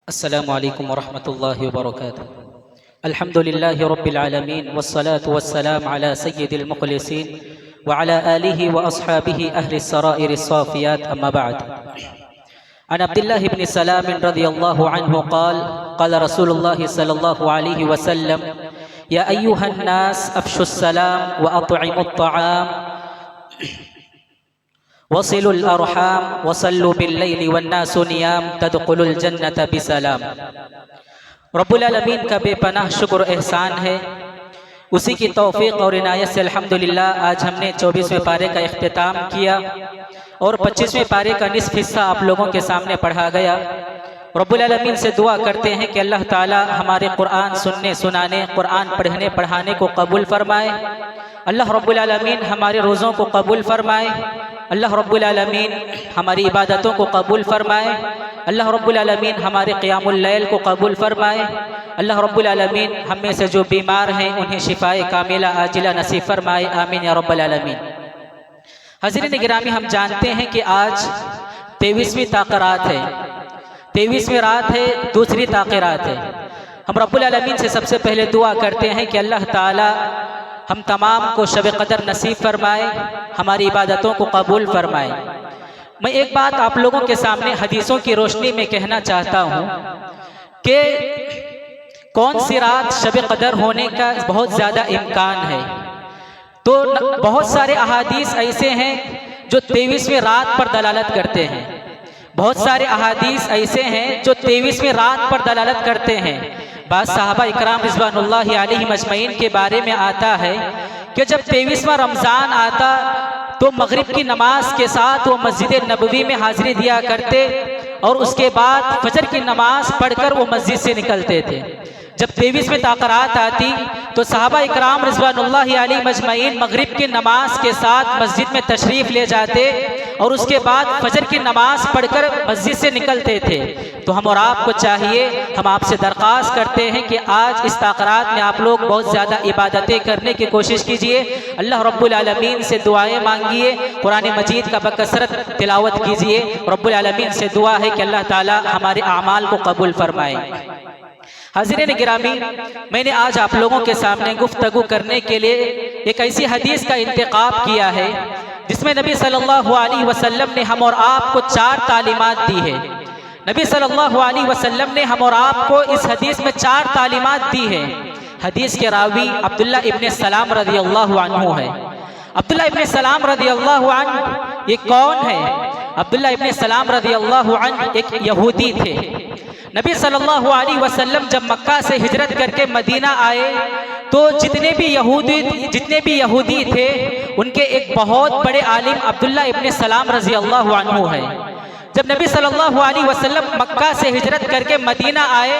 अस्सलामु अलैकुम वरहमतुल्लाहि वबरकातुहू। अल्हम्दुलिल्लाहि रब्बिल आलमीन वस्सलातु वस्सलाम अला सय्यिदिल मुखलिसीन व अला आलिहि व अस्हाबिहि अहलिस सराइरिस साफियात अम्मा बअद। अन अब्दुल्लाह इब्न सलाम रज़ियल्लाहु अन्हु क़ाल रसूलुल्लाह सल्लल्लाहु अलैहि वसल्लम या अय्युहन नास अफ़शुस सलाम व अत्इमुत तआम वसिलुल अरहाम वसल्लु बिल्लैलि वन्नासु नियाम तदखुलुल जन्नत बिसलाम। रब्बुल आलमीन का बेपनाह शुक्र एहसान है, उसी की तौफीक और इनायत से अल्हम्दुलिल्लाह आज हमने 24वें पारे का इख्तिताम किया और 25वें पारे का निस्फ हिस्सा आप लोगों के सामने पढ़ा गया। रब्बुल आलमीन से दुआ करते हैं कि अल्लाह ताला हमारे कुरान सुनने सुनाने, कुरान पढ़ने पढ़ाने को कबूल फरमाए। अल्लाह रब्बुल आलमीन हमारे रोज़ों को कबूल फरमाए। अल्लाह रब्बुल आलमीन हमारी इबादतों को कबूल फरमाए। अल्लाह रब्बुल आलमीन हमारे क़ियामुल लैल को कबूल फरमाए। अल्लाह रब्बुल आलमीन हम में से जो बीमार हैं उन्हें शिफाए कामिला आजिला नसीब फरमाए, आमीन या रब्बुल आलमीन। हज़रीन गिरामी, हम जानते हैं कि आज 23वीं ताक़रात है, 23वीं रात है, दूसरी ताक़रात है। हम रब्बुल आलमीन से सबसे पहले दुआ करते हैं कि अल्लाह ताला हम तमाम को शब क़दर नसीब फरमाए, हमारी इबादतों को कबूल फरमाए। मैं एक बात आप लोगों के सामने हदीसों की रोशनी में कहना चाहता हूँ कि कौन सी रात शब क़दर होने का बहुत ज़्यादा इम्कान है। तो बहुत सारे अहादीस ऐसे हैं जो 23वीं रात पर दलालत करते हैं। बहुत सारे अहादीस ऐसे हैं जो 23वीं रात पर दलालत करते हैं। बाद सहाबा इकराम रिज़वानुल्लाहि अलैहिम अजमईन के बारे में आता है कि जब 23वां रमज़ान आता तो मगरिब की नमाज के साथ वो मस्जिद नबवी में हाज़िरी दिया करते और उसके बाद फजर की नमाज पढ़कर वो मस्जिद से निकलते थे। जब 23वें ताक़रात आती तो सहाबा इकराम रिज़वानुल्लाहि अलैहिम अजमईन मगरिब की नमाज के साथ मस्जिद में तशरीफ़ ले जाते और उसके बाद फजर की नमाज पढ़कर मस्जिद से निकलते थे। तो हम और आपको चाहिए, हम आपसे दरख्वास्त करते हैं कि आज इस ताक़रात में आप लोग बहुत ज़्यादा इबादतें करने की कोशिश कीजिए। अल्लाह रब्बुल आलमीन से दुआएं मांगिए, कुरान मजीद का बकसरत तिलावत कीजिए। रब्बुल आलमीन से दुआ है कि अल्लाह ताला हमारे अमाल को कबूल फरमाए। हाज़रीन गिरामी, मैंने आज आप लोगों के सामने गुफ्तगू करने के लिए एक ऐसी हदीस का इंतखाब किया है जिसमें नबी सल्लल्लाहु अलैहि वसल्लम ने हम और आपको 4 तालीमात दी है। नबी सल्लल्लाहु अलैहि वसल्लम ने हम और आपको इस हदीस में 4 तालीमात दी है। हदीस के रावी अब्दुल्ला इब्न सलाम रज़ियल्लाहु अन्हु है। अब्दुल्ला इब्न सलाम रज़ियल्लाहु अन्हु ये कौन है? अब्दुल्ला इब्न सलाम रज़ियल्लाहु अन्हु एक यहूदी थे। नबी सल्लल्लाहु अलैहि वसल्लम जब मक्का से हिजरत करके मदीना आए तो जितने भी यहूदी थे उनके एक बहुत बड़े आलिम अब्दुल्ला इब्न सलाम रज़ियल्लाहु अन्हु है। जब नबी सल्लल्लाहु अलैहि वसल्लम मक्का से हिजरत करके मदीना आए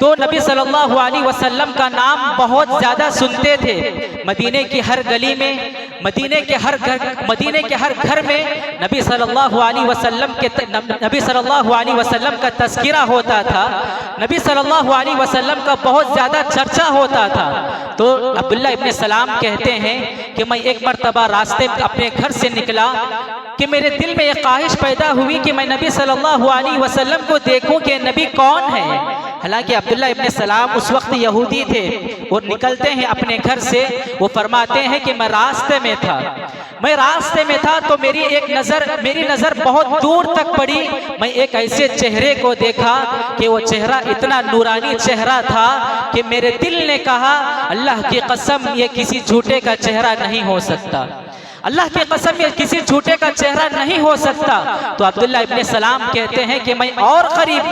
तो नबी सल्लल्लाहु अलैहि वसल्लम का नाम बहुत ज़्यादा सुनते थे। मदीने की हर गली में, मदीने के हर घर में नबी सल्लल्लाहु अलैहि वसल्लम का तज़किरा होता था। नबी सल्लल्लाहु अलैहि वसल्लम का बहुत ज़्यादा चर्चा होता था। तो अब्दुल्ला इब्न सलाम कहते हैं कि मैं एक मरतबा रास्ते में अपने घर से निकला कि मेरे दिल में एक ख्वाहिश पैदा हुई कि मैं नबी सल्लल्लाहु अलैहि वसल्लम को देखूं कि नबी कौन है। हालांकि अब्दुल्ला इब्न सलाम उस वक्त यहूदी थे और निकलते हैं अपने घर से। वो फरमाते हैं कि मैं रास्ते में था तो मेरी नज़र बहुत दूर तक पड़ी। मैं एक ऐसे चेहरे को देखा कि वो चेहरा इतना नूरानी चेहरा था कि मेरे दिल ने कहा अल्लाह की कसम ये किसी झूठे का चेहरा नहीं हो सकता, अल्लाह की कसम ये किसी झूठे का चेहरा नहीं हो सकता। तो अब्दुल्ला इब्न सलाम कहते हैं कि मैं और करीब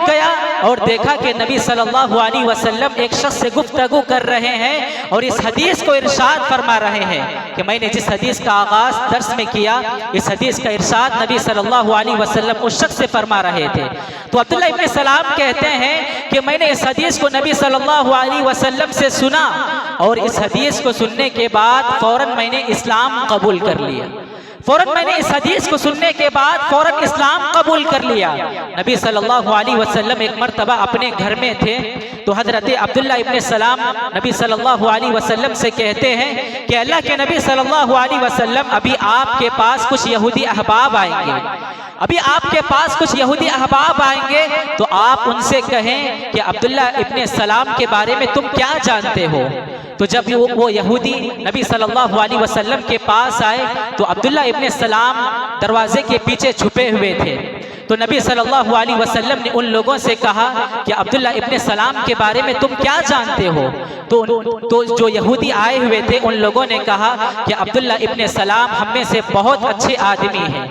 गया और देखा कि नबी सल्लल्लाहु अलैहि वसल्लम एक शख्स से गुफ्तगू कर रहे हैं और इस हदीस को इरशाद फरमा रहे हैं कि मैंने जिस हदीस का आगाज़ दर्स में किया, इस हदीस का इरशाद नबी सल्लल्लाहु अलैहि वसल्लम उस शख्स से फरमा रहे थे। तो अब्दुल्ला इब्न सलाम कहते हैं कि मैंने इस हदीस को नबी सल्लल्लाहु अलैहि वसल्लम से सुना और इस हदीस को सुनने के बाद फ़ौरन मैंने इस्लाम कबूल कर लिया। फौरन मैंने इस हदीस को सुनने के बाद फौरन इस्लाम कबूल कर लिया। नबी सल्लल्लाहु अलैहि वसल्लम एक मर्तबा अपने घर में थे तो हजरत अब्दुल्ला इब्ने सलाम नबी सल्लल्लाहु अलैहि वसल्लम से कहते हैं कि अल्लाह के नबी सल्लल्लाहु अलैहि वसल्लम अभी आपके पास कुछ यहूदी अहबाब आएंगे, अभी आपके पास कुछ यहूदी अहबाब आएंगे तो आप उनसे कहें कि अब्दुल्ला इब्ने सलाम के बारे में तुम क्या जानते हो। तो जब वो यहूदी नबी सल्लल्लाहु अलैहि वसल्लम के पास आए तो अब्दुल्ला इब्ने सलाम दरवाजे के पीछे छुपे हुए थे। तो नबी सल्लल्लाहु अलैहि वसल्लम ने उन लोगों से कहा कि अब्दुल्ला इब्ने सलाम के बारे में तुम क्या जानते हो। तो जो यहूदी आए हुए थे उन लोगों ने कहा कि अब्दुल्ला इब्ने सलाम हम में से बहुत अच्छे आदमी हैं,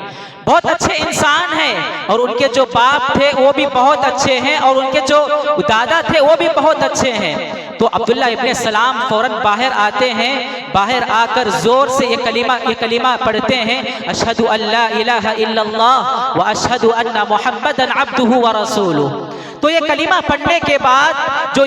बहुत अच्छे इंसान हैं, और उनके जो बाप थे वो भी बहुत अच्छे हैं और उनके जो दादा थे वो भी बहुत अच्छे हैं। तो अब्दुल्ला इब्ने सलाम फौरन बाहर आते हैं, बाहर आकर जोर से ये कलीमा पढ़ते हैं, अशहदु अल्ला इलाहा इल्लल्लाह व अशहदु अन्ना मुहम्मदन अब्दुहु व रसूलुहु। तो ये कलीमा पढ़ने के बाद जो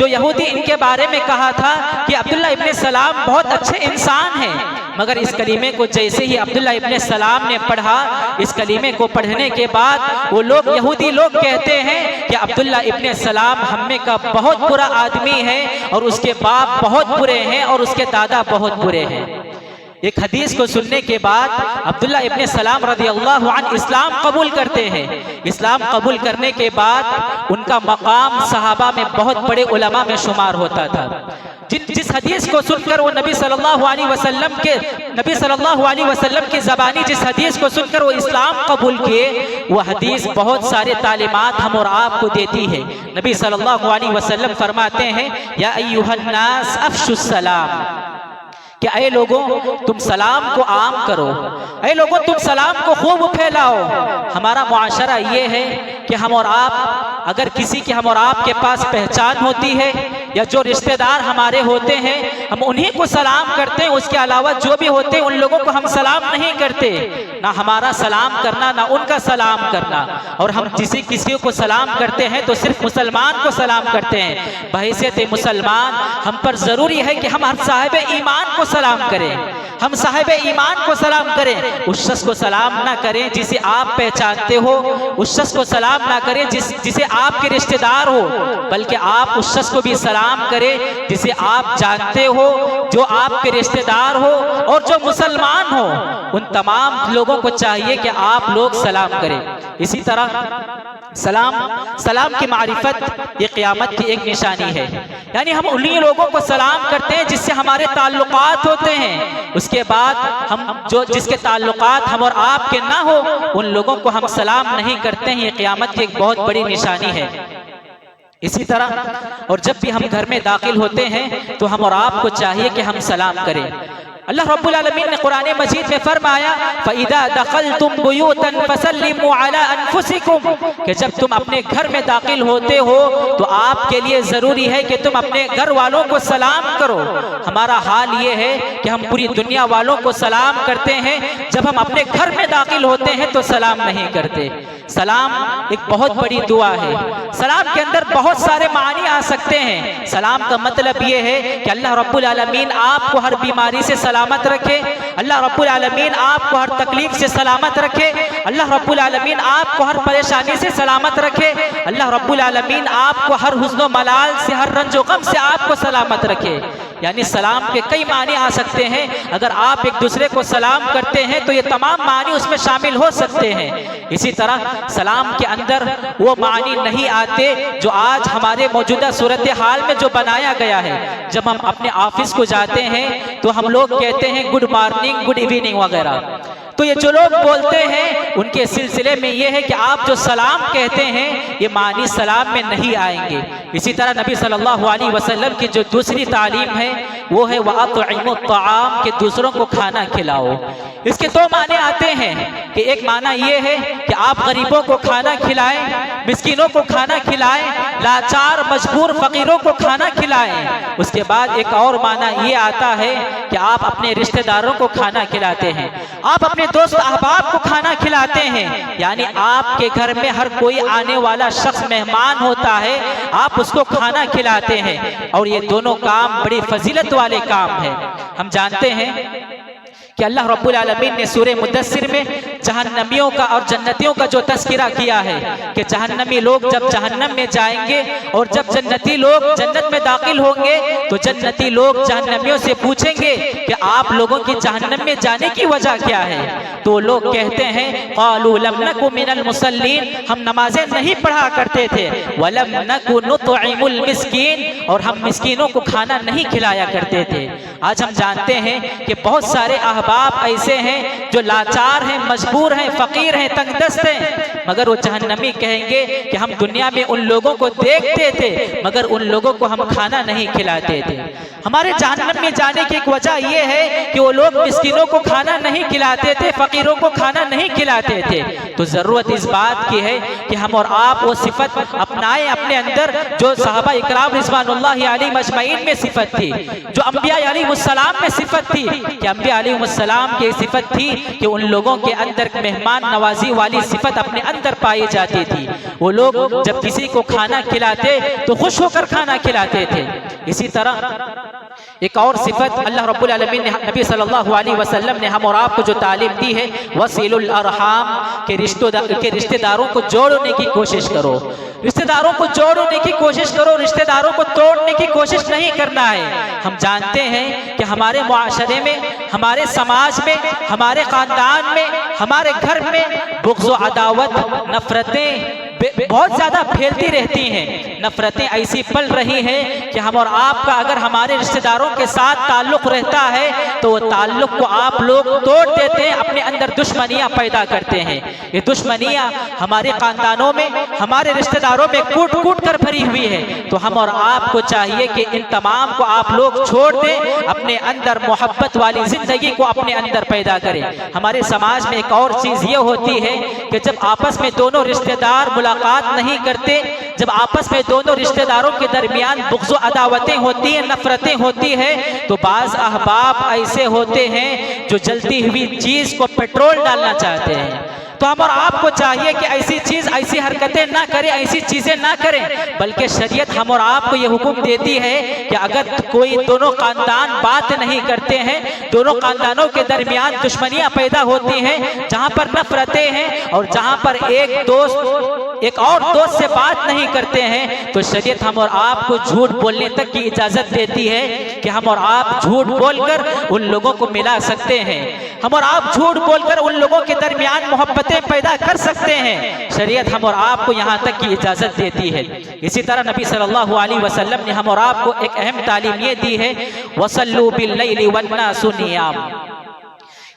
यहूदी इनके बारे में कहा था कि अब्दुल्ला इब्ने सलाम बहुत अच्छे इंसान हैं, मगर इस कलीमे को जैसे ही अब्दुल्ला इब्ने सलाम ने पढ़ा, इस कलीमे को पढ़ने के बाद वो लोग यहूदी लोग कहते हैं कि अब्दुल्ला इब्ने सलाम हम में का बहुत बुरा आदमी है और उसके बाप बहुत बुरे हैं और उसके दादा बहुत बुरे हैं। एक हदीस को सुनने के बाद अब्दुल्ला इब्ने सलाम रज़ियल्लाहु अन्हु इस्लाम कबूल करते हैं। इस्लाम कबूल करने के बाद उनका मकाम सहाबा में बहुत बड़े उलमा में शुमार होता था। जिस हदीस को सुनकर वो नबी सल्लल्लाहु अलैहि वसल्लम की ज़बानी जिस हदीस को सुनकर वो इस्लाम कबूल किए, वो हदीस बहुत सारे तालीमात हम और आपको देती है। नबी सल्लल्लाहु अलैहि वसल्लम फरमाते हैं, या अय्युहन्नास अफ़शुस सलाम, कि अय लोगों तुम सलाम को आम करो, अय लोगों तुम सलाम को खूब फैलाओ। हमारा मुआशरा ये है कि हम और आप, अगर किसी की हम और आपके पास पहचान होती है या जो रिश्तेदार हमारे होते हैं हम उन्हीं को सलाम करते हैं, उसके अलावा जो भी होते हैं उन लोगों को हम सलाम नहीं करते। ना हमारा सलाम करना ना उनका सलाम करना, और हम किसी को सलाम करते हैं तो सिर्फ मुसलमान को सलाम करते हैं। बहैसियत मुसलमान हम पर ज़रूरी है कि हम हर साहिब ईमान को सलाम करें, हम साहिब ईमान को सलाम करें। उस शख्स को सलाम ना करें जिसे आप पहचानते हो, उस शख्स को सलाम ना करें जिसे आपके रिश्तेदार हो, बल्कि आप उस शख्स को भी सलाम करें जिसे आप जानते हो, जो आपके रिश्तेदार हो और जो मुसलमान हो। उन तमाम लोगों को चाहिए कि आप लोग सलाम करें। इसी तरह सलाम की मारिफत ये क़यामत की एक निशानी है, यानी हम उन्हीं लोगों को सलाम करते हैं जिससे हमारे ताल्लुकात होते हैं। उसके बाद हम जिसके ताल्लुकात हम और आपके ना हो उन लोगों को हम सलाम नहीं करते हैं। ये क़यामत की एक बहुत बड़ी निशानी है। इसी तरह और जब भी हम घर में दाखिल होते हैं तो हम और आपको चाहिए कि हम सलाम करें। अल्लाह रब्बुल आलमीन ने कुरान मजीद में फरमाया, फ़इज़ा दख़लतुम बुयूतन फ़सल्लिमू अला अनफुसिकुम, कि जब तुम अपने घर में दाखिल होते हो तो आपके लिए ज़रूरी है कि तुम अपने घर वालों को सलाम करो। हमारा हाल ये है कि हम पूरी दुनिया वालों को सलाम करते हैं, जब हम अपने घर में दाखिल होते हैं तो सलाम नहीं करते। सलाम एक बहुत बड़ी दुआ है। सलाम के अंदर बहुत सारे मानी आ सकते हैं। सलाम का मतलब ये है कि अल्लाह रब्बुल आलमीन आपको हर बीमारी से सलामत रखे, अल्लाह रब्बुल आलमीन आपको हर तकलीफ से सलामत रखे, अल्लाह रब्बुल आलमीन आपको हर परेशानी से सलामत रखे, अल्लाह रब्बुल आलमीन आपको हर हुज़्न मलाल से, हर रंजो गम से आपको सलामत रखे। यानी सलाम के कई मानी आ सकते हैं। अगर आप एक दूसरे को सलाम करते हैं तो ये तमाम मानी उसमें शामिल हो सकते हैं। इसी तरह सलाम के अंदर वो मानी नहीं आते जो आज हमारे मौजूदा सूरत हाल में जो बनाया गया है। जब हम अपने ऑफिस को जाते हैं तो हम लोग कहते हैं गुड मॉर्निंग, गुड इवनिंग वगैरह। तो ये जो लोग बोलते हैं उनके सिलसिले में ये है कि आप जो सलाम कहते हैं ये मानी सलाम में नहीं आएंगे। इसी तरह नबी सल्लल्लाहु अलैहि वसल्लम की जो दूसरी तालीम है वो है वअत्इमुत तआम, के दूसरों को खाना खिलाओ। इसके दो माने आते हैं कि एक माना ये है कि आप गरीबों को खाना खिलाएं, मिस्कीनों को खाना खिलाएं, लाचार मजबूर फकीरों को खाना खिलाएं। उसके बाद एक और माना ये आता है कि आप अपने रिश्तेदारों को खाना खिलाते हैं, आप अपने दोस्त अहबाब को खाना खिलाते हैं। यानी आपके घर में हर कोई आने वाला शख्स मेहमान होता है, आप उसको खाना खिलाते हैं। और ये दोनों काम बड़ी फजीलत वाले काम हैं। हम जानते हैं कि अल्लाह रब्बुल आलमीन ने सूरह मुद्दस्सिर में जहन्नमियों का और जन्नतियों का जो तस्किरा किया है कि जहन्नमी लोग जब जहन्नम में जाएंगे और जब जन्नती लोग जन्नत में दाखिल होंगे तो जन्नती लोग जहन्नमियों से पूछेंगे कि आप लोगों की जहन्नम में जाने की वजह क्या है। तो लोग कहते हैं क़ालू लम नकु मिनल मुसल्लीन, हम नमाजें नहीं पढ़ा करते थे, वलम नकु नुतइमुल मिस्कीन, और हम मिस्कीनों को खाना नहीं खिलाया करते थे। आज हम जानते हैं कि बहुत सारे अहबाब ऐसे हैं जो लाचार हैं, मजबूर हैं, फकीर हैं, तंगदस्त हैं, मगर वो जहन्नमी कहेंगे कि हम दुनिया में उन लोगों को देखते थे मगर उन लोगों को हम खाना नहीं खिलाते थे। हमारे जहन्नम में जाने की एक वजह यह है कि वो लोग मिस्किनों को खाना नहीं खिलाते थे, फकीरों को खाना नहीं खिलाते थे। तो जरूरत इस बात की है कि हम और आप वो सिफत अपनाएं अपने अंदर जो सहाबा इकराम रिज़वानुल्लाहि अलैहिम अजमईन में सिफत थी, जो अंबिया अलैहिमुस्सलाम में सिफत थी। कि अंबिया अलैहिमुस्सलाम की सिफत थी कि उन लोगों के अंदर मेहमान नवाजी वाली सिफत अपने अंदर पाई जाती थी। वो लोग जब किसी को खाना खिलाते तो खुश होकर खाना खिलाते थे। इसी तरह एक और सिफत अल्लाह रब्बुल आलमीन ने नबी सल्लल्लाहु अलैहि वसल्लम ने हम और आपको जो तालीम दी है, वसीलुल अरहाम, के रिश्तेदारों को जोड़ने की कोशिश करो, रिश्तेदारों को जोड़ने की कोशिश करो, रिश्तेदारों को तोड़ने की कोशिश नहीं करना है। हम जानते हैं कि हमारे मुआशरे में, हमारे समाज में, हमारे खानदान में, हमारे घर में बुग़्ज़ व अदावत, नफरतें बहुत ज्यादा फैलती रहती हैं। नफरतें ऐसी पल रही हैं कि हम और आपका अगर हमारे रिश्तेदारों के साथ ताल्लुक रहता है तो वो ताल्लुक को आप लोग तोड़ देते हैं, अपने अंदर दुश्मनियां पैदा करते हैं। ये दुश्मनियां हमारे खानदानों में, हमारे रिश्तेदारों में कूट कूट कर भरी हुई है। तो हम और आपको चाहिए कि इन तमाम को आप लोग छोड़ दें, अपने अंदर मोहब्बत वाली जिंदगी को अपने अंदर पैदा करें। हमारे समाज में एक और चीज ये होती है कि जब आपस में दोनों रिश्तेदार मुलाकात नहीं करते, जब आपस में दोनों रिश्तेदारों के दरमियान बुग़्ज़ व अदावतें होती हैं, नफरतें होती हैं, तो बाज़ अहबाब ऐसे होते हैं जो जलती हुई चीज को पेट्रोल डालना चाहते हैं। तो हम और आपको चाहिए कि ऐसी चीज, ऐसी हरकतें ना करें, ऐसी चीजें ना करें, बल्कि शरीयत हम और आपको ये हुक्म देती है कि अगर कोई दोनों खानदान बात नहीं करते हैं, दोनों खानदानों के दरमियान दुश्मनियां पैदा होती हैं, जहां पर नफरतें हैं और जहां पर एक दोस्त एक और दोस्त से बात नहीं करते हैं, तो शरीयत हम और आपको झूठ बोलने तक की इजाजत देती है कि हम और आप झूठ बोलकर उन लोगों को मिला सकते हैं, हम और आप झूठ बोलकर उन लोगों के दरमियान मोहब्बतें पैदा कर सकते हैं। शरीयत हम और आपको यहाँ तक की इजाजत देती है। इसी तरह नबी सल्लल्लाहु अलैहि वसल्लम ने हम और आपको एक अहम तालीम ये दी है, वसल्लू बिल्लैलि वन्नासु नियाम।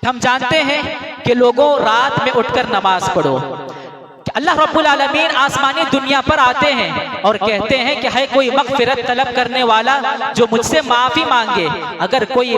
हम जानते हैं कि लोगों रात में उठकर नमाज पढ़ो। अल्लाह रब्बुल आलमीन आसमानी दुनिया पर आते हैं और कहते हैं कि है कोई मग़फ़िरत तलब करने वाला जो मुझसे माफ़ी मांगे। अगर कोई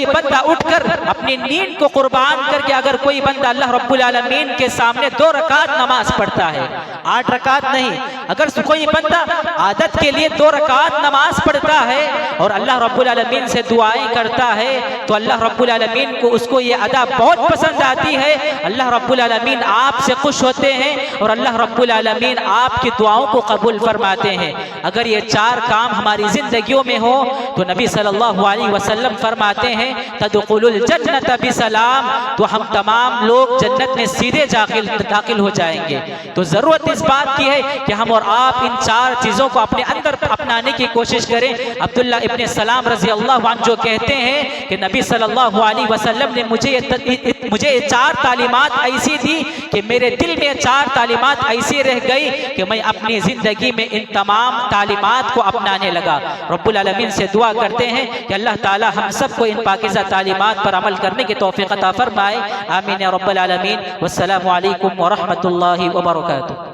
बंदा उठकर अपनी नींद को कुर्बान करके अगर कोई बंदा अल्लाह रब्बुल आलमीन के सामने 2 रकात नमाज पढ़ता है, 8 रकात नहीं, अगर कोई बंदा आदत के लिए 2 रकात नमाज पढ़ता है और अल्लाह रब्बुल आलमीन से दुआएं करता है, तो अल्लाह रब्बुल आलमीन को उसको ये अदा बहुत पसंद आती है। अल्लाह रब्बुल आलमीन आपसे खुश होते हैं और अल्लाह रब्बुल आलमीन आपकी दुआओं को कबूल फरमाते हैं। अगर ये 4 काम हमारी जिंदगियों में हो तो नबी सल्लल्लाहु अलैहि वसल्लम फरमाते हैं तदखुलुल जन्नत बिसलाम, तो हम तमाम लोग जन्नत में सीधे दाखिल हो जाएंगे। तो जरूरत इस बात की है कि हम और आप इन 4 चीजों को अपने अंदर अपनाने की कोशिश करें। अब्दुल्ला इब्ने सलाम रजी अल्लाह अन्हु जो कहते हैं कि नबी सल्लल्लाहु अलैहि वसल्लम ने मुझे ये 4 तालीमात ऐसी दी कि मेरे दिल में 4 तालीमात ऐसी रह गई कि मैं अपनी जिंदगी में इन तमाम तालीमात को अपनाने लगा। रब्बुल आलमीन से दुआ करते हैं कि अल्लाह ताला हम सबको इन पाकीज़ा तालीमात पर अमल करने की तौफीक अता फरमाए। आमीन या रब्बल आलमीन। वस्सलामु अलैकुम व रहमतुल्लाहि व बरकातुहू।